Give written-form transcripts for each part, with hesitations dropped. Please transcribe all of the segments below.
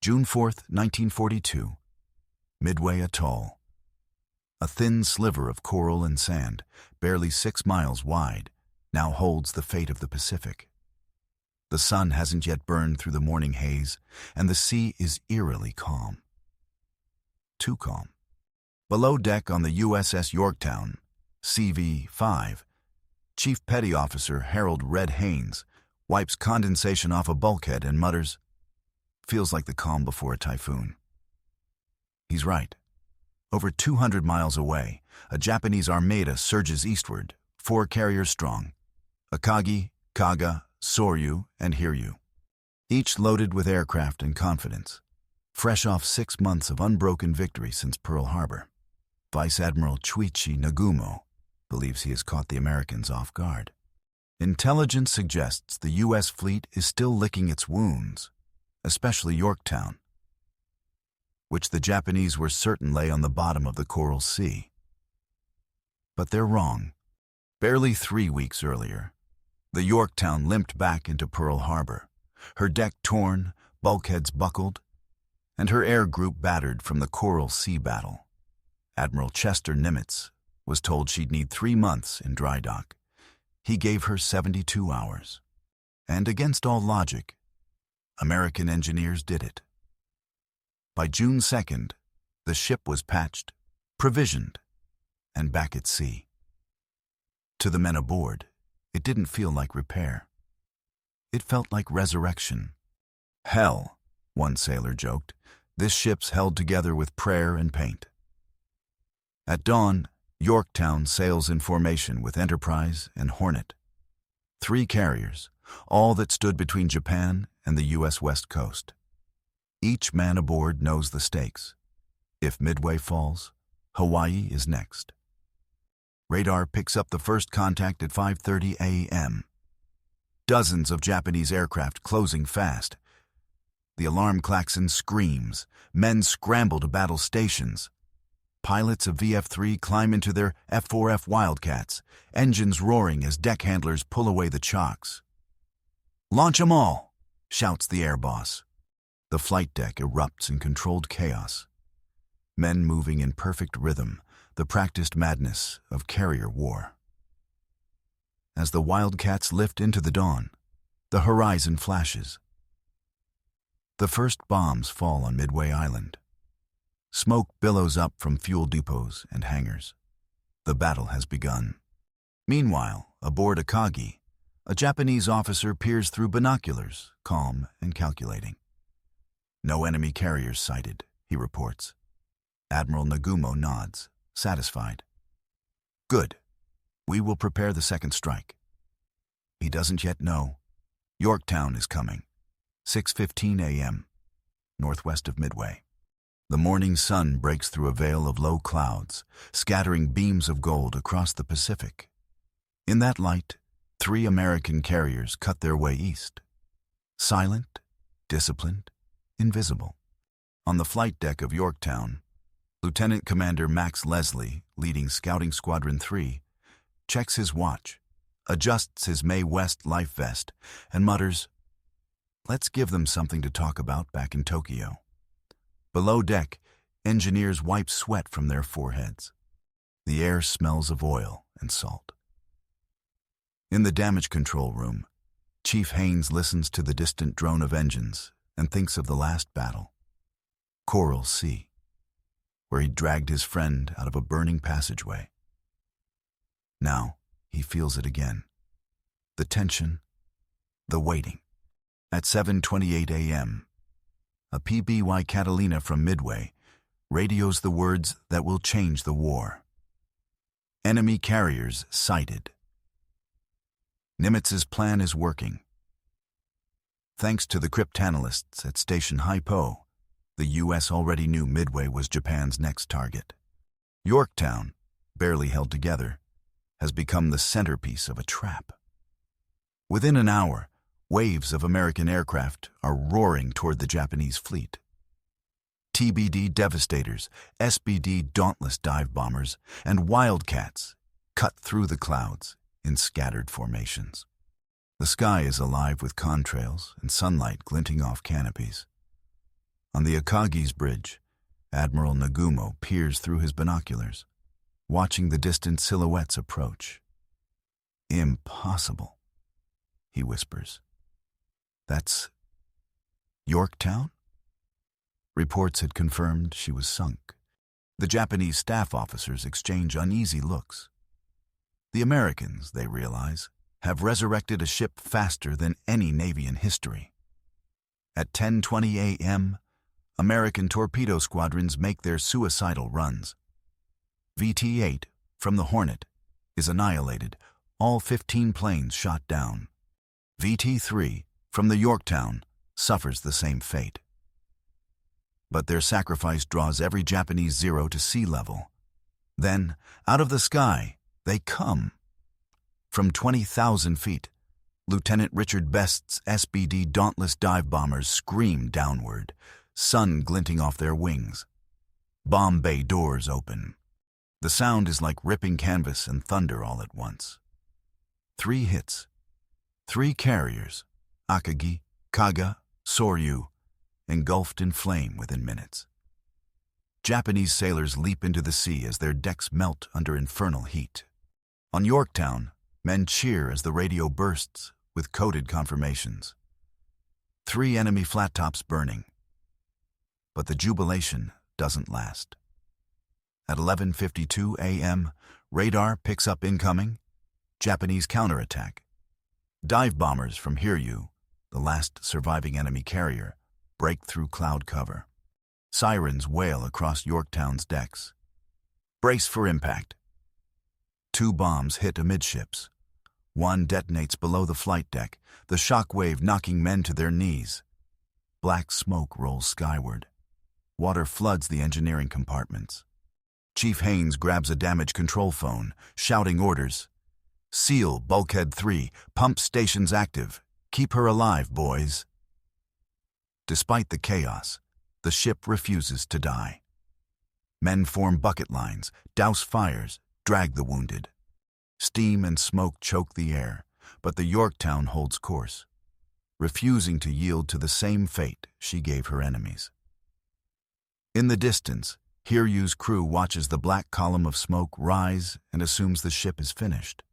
June 4, 1942. Midway Atoll. A thin sliver of coral and sand, barely 6 miles wide, now holds the fate of the Pacific. The sun hasn't yet burned through the morning haze, and the sea is eerily calm. Too calm. Below deck on the USS Yorktown, CV-5, Chief Petty Officer Harold Red Haynes wipes condensation off a bulkhead and mutters, "Feels like the calm before a typhoon." He's right. Over 200 miles away, a Japanese armada surges eastward, 4 carriers strong: Akagi, Kaga, Soryu, and Hiryu. Each loaded with aircraft and confidence, fresh off 6 months of unbroken victory since Pearl Harbor. Vice Admiral Chuichi Nagumo believes he has caught the Americans off guard. Intelligence suggests the U.S. fleet is still licking its wounds, especially Yorktown, which the Japanese were certain lay on the bottom of the Coral Sea. But they're wrong. Barely 3 weeks earlier, the Yorktown limped back into Pearl Harbor, her deck torn, bulkheads buckled, and her air group battered from the Coral Sea battle. Admiral Chester Nimitz was told she'd need 3 months in dry dock. He gave her 72 hours. And against all logic, American engineers did it. By June 2nd, the ship was patched, provisioned, and back at sea. To the men aboard, it didn't feel like repair. It felt like resurrection. "Hell," one sailor joked, "this ship's held together with prayer and paint." At dawn, Yorktown sails in formation with Enterprise and Hornet. 3 carriers, all that stood between Japan and the U.S. West Coast. Each man aboard knows the stakes. If Midway falls, Hawaii is next. Radar picks up the first contact at 5:30 a.m. Dozens of Japanese aircraft closing fast. The alarm klaxon screams. Men scramble to battle stations. Pilots of VF-3 climb into their F-4F Wildcats, engines roaring as deck handlers pull away the chocks. "Launch 'em all," shouts the air boss. The flight deck erupts in controlled chaos. Men moving in perfect rhythm, the practiced madness of carrier war. As the Wildcats lift into the dawn, the horizon flashes. The first bombs fall on Midway Island. Smoke billows up from fuel depots and hangars. The battle has begun. Meanwhile, aboard Akagi, a Japanese officer peers through binoculars, calm and calculating. "No enemy carriers sighted," he reports. Admiral Nagumo nods, satisfied. "Good. We will prepare the second strike." He doesn't yet know. Yorktown is coming. 6:15 a.m., northwest of Midway. The morning sun breaks through a veil of low clouds, scattering beams of gold across the Pacific. In that light, 3 American carriers cut their way east. Silent, disciplined, invisible. On the flight deck of Yorktown, Lieutenant Commander Max Leslie, leading Scouting Squadron 3, checks his watch, adjusts his Mae West life vest, and mutters, "Let's give them something to talk about back in Tokyo." Below deck, engineers wipe sweat from their foreheads. The air smells of oil and salt. In the damage control room, Chief Haynes listens to the distant drone of engines and thinks of the last battle, Coral Sea, where he dragged his friend out of a burning passageway. Now he feels it again. The tension, the waiting. At 7:28 a.m., a PBY Catalina from Midway radios the words that will change the war. Enemy carriers sighted. Nimitz's plan is working. Thanks to the cryptanalysts at Station Haipo, the U.S. already knew Midway was Japan's next target. Yorktown, barely held together, has become the centerpiece of a trap. Within an hour, waves of American aircraft are roaring toward the Japanese fleet. TBD Devastators, SBD Dauntless dive bombers, and Wildcats cut through the clouds in scattered formations. The sky is alive with contrails and sunlight glinting off canopies. On On the Akagi's bridge, Admiral Nagumo peers through his binoculars, watching the distant silhouettes approach. "Impossible," he whispers. "That's Yorktown?" Reports had confirmed she was sunk. The Japanese staff officers exchange uneasy looks. The Americans, they realize, have resurrected a ship faster than any Navy in history. At 10:20 a.m., American torpedo squadrons make their suicidal runs. VT-8 from the Hornet is annihilated, all 15 planes shot down. VT-3 from the Yorktown suffers the same fate. But their sacrifice draws every Japanese Zero to sea level. Then, out of the sky, they come. From 20,000 feet, Lieutenant Richard Best's SBD Dauntless dive bombers scream downward, sun glinting off their wings. Bomb bay doors open. The sound is like ripping canvas and thunder all at once. 3 hits. 3 carriers, Akagi, Kaga, Soryu, engulfed in flame within minutes. Japanese sailors leap into the sea as their decks melt under infernal heat. On Yorktown, men cheer as the radio bursts with coded confirmations. 3 enemy flat tops burning. But the jubilation doesn't last. At 11:52 a.m., radar picks up incoming Japanese counterattack. Dive bombers from Hiryu, the last surviving enemy carrier, break through cloud cover. Sirens wail across Yorktown's decks. Brace for impact. 2 bombs hit amidships. 1 detonates below the flight deck, the shock wave knocking men to their knees. Black smoke rolls skyward. Water floods the engineering compartments. Chief Haynes grabs a damaged control phone, shouting orders. "Seal bulkhead 3, pump stations active. Keep her alive, boys." Despite the chaos, the ship refuses to die. Men form bucket lines, douse fires, drag the wounded. Steam and smoke choke the air, but the Yorktown holds course, refusing to yield to the same fate she gave her enemies. In the distance, Hiryu's crew watches the black column of smoke rise and assumes the ship is finished.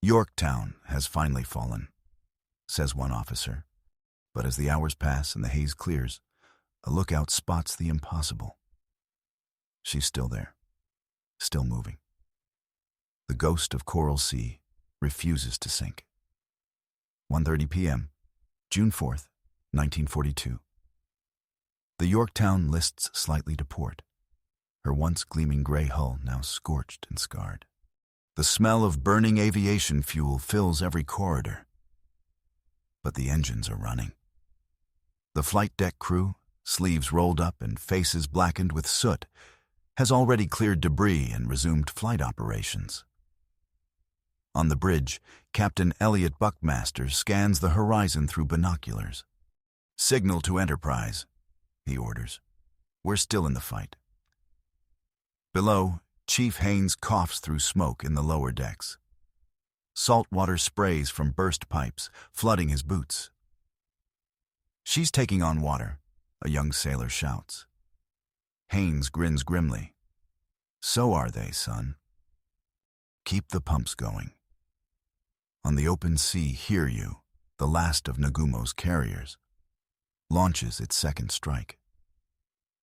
"Yorktown has finally fallen," says one officer. But as the hours pass and the haze clears, a lookout spots the impossible. She's still there, still moving. The ghost of Coral Sea refuses to sink. 1:30 p.m., June 4th, 1942. The Yorktown lists slightly to port, her once gleaming gray hull now scorched and scarred. The smell of burning aviation fuel fills every corridor. But the engines are running. The flight deck crew, sleeves rolled up and faces blackened with soot, has already cleared debris and resumed flight operations. On the bridge, Captain Elliot Buckmaster scans the horizon through binoculars. "Signal to Enterprise," he orders. "We're still in the fight." Below, Chief Haynes coughs through smoke in the lower decks. Salt water sprays from burst pipes, flooding his boots. "She's taking on water," a young sailor shouts. Haynes grins grimly. "So are they, son. Keep the pumps going." On the open sea, Hiryu, the last of Nagumo's carriers, launches its second strike.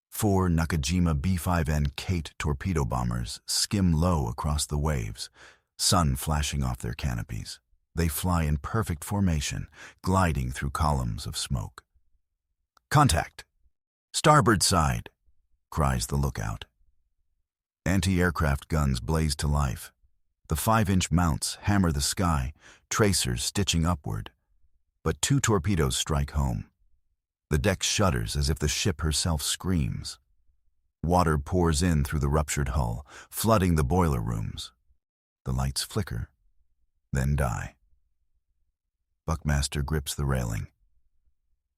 4 Nakajima B-5N Kate torpedo bombers skim low across the waves, sun flashing off their canopies. They fly in perfect formation, gliding through columns of smoke. "Contact! Starboard side!" cries the lookout. Anti-aircraft guns blaze to life. The 5-inch mounts hammer the sky, tracers stitching upward. But 2 torpedoes strike home. The deck shudders as if the ship herself screams. Water pours in through the ruptured hull, flooding the boiler rooms. The lights flicker, then die. Buckmaster grips the railing.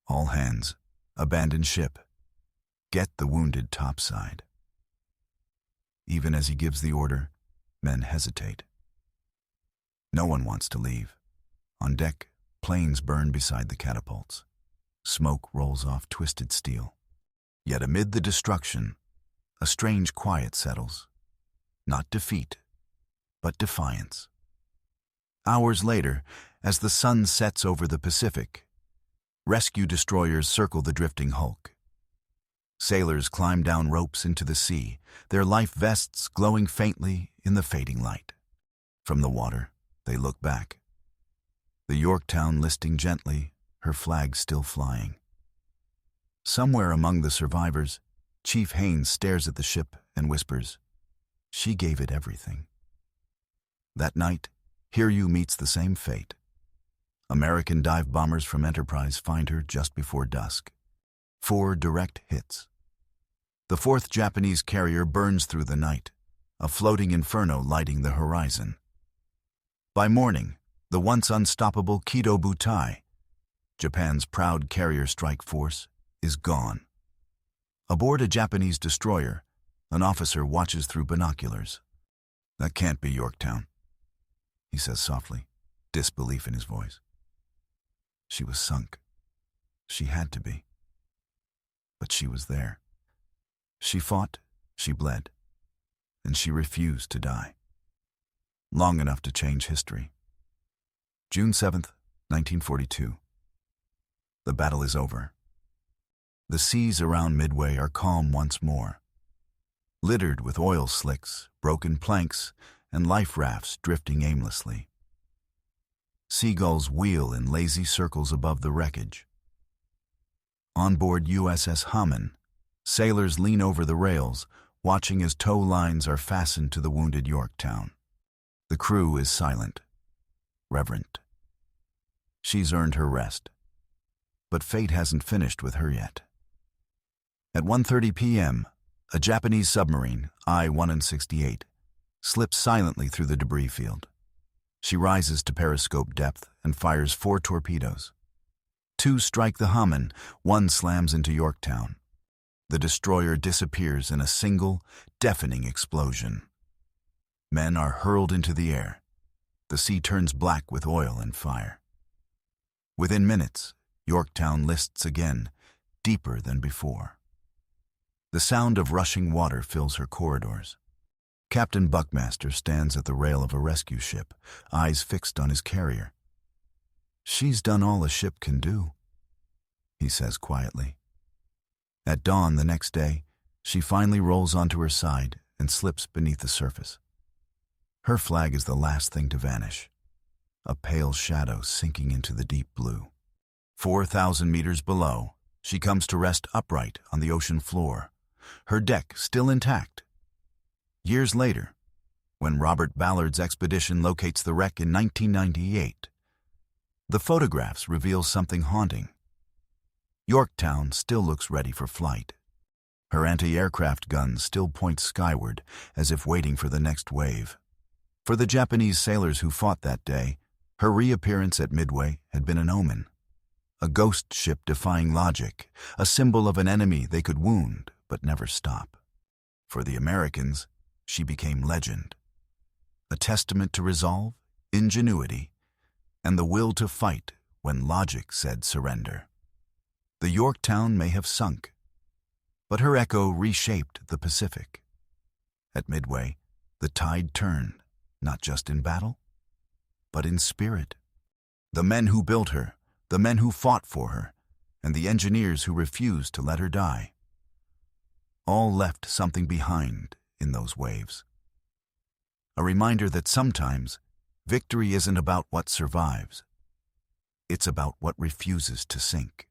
"All hands, abandon ship. Get the wounded topside." Even as he gives the order, men hesitate. No one wants to leave. On deck, planes burn beside the catapults. Smoke rolls off twisted steel. Yet amid the destruction, a strange quiet settles. Not defeat, but defiance. Hours later, as the sun sets over the Pacific, rescue destroyers circle the drifting hulk. Sailors climb down ropes into the sea, their life vests glowing faintly in the fading light. From the water, they look back. The Yorktown listing gently, her flag still flying. Somewhere among the survivors, Chief Haynes stares at the ship and whispers, "She gave it everything." That night, Hiryu meets the same fate. American dive bombers from Enterprise find her just before dusk. 4 direct hits. The 4th Japanese carrier burns through the night, a floating inferno lighting the horizon. By morning, the once unstoppable Kido Butai, Japan's proud carrier strike force, is gone. Aboard a Japanese destroyer, an officer watches through binoculars. "That can't be Yorktown," he says softly, disbelief in his voice. She was sunk. She had to be. But she was there. She fought, she bled, and she refused to die. Long enough to change history. June 7th, 1942. The battle is over. The seas around Midway are calm once more, littered with oil slicks, broken planks, and life rafts drifting aimlessly. Seagulls wheel in lazy circles above the wreckage. On board USS Hamon, sailors lean over the rails, watching as tow lines are fastened to the wounded Yorktown. The crew is silent, reverent. She's earned her rest, but fate hasn't finished with her yet. At 1:30 p.m., a Japanese submarine, I-168, slips silently through the debris field. She rises to periscope depth and fires 4 torpedoes. 2 strike the Hamon, 1 slams into Yorktown. The destroyer disappears in a single, deafening explosion. Men are hurled into the air. The sea turns black with oil and fire. Within minutes, Yorktown lists again, deeper than before. The sound of rushing water fills her corridors. Captain Buckmaster stands at the rail of a rescue ship, eyes fixed on his carrier. "She's done all a ship can do," he says quietly. At dawn the next day, she finally rolls onto her side and slips beneath the surface. Her flag is the last thing to vanish, a pale shadow sinking into the deep blue. 4,000 meters below, she comes to rest upright on the ocean floor, her deck still intact. Years later, when Robert Ballard's expedition locates the wreck in 1998, the photographs reveal something haunting. Yorktown still looks ready for flight. Her anti-aircraft guns still point skyward, as if waiting for the next wave. For the Japanese sailors who fought that day, her reappearance at Midway had been an omen. A ghost ship defying logic, a symbol of an enemy they could wound but never stop. For the Americans, she became legend, a testament to resolve, ingenuity, and the will to fight when logic said surrender. The Yorktown may have sunk, but her echo reshaped the Pacific. At Midway, the tide turned, not just in battle, but in spirit. The men who built her, the men who fought for her, and the engineers who refused to let her die, all left something behind in those waves. A reminder that sometimes victory isn't about what survives. It's about what refuses to sink.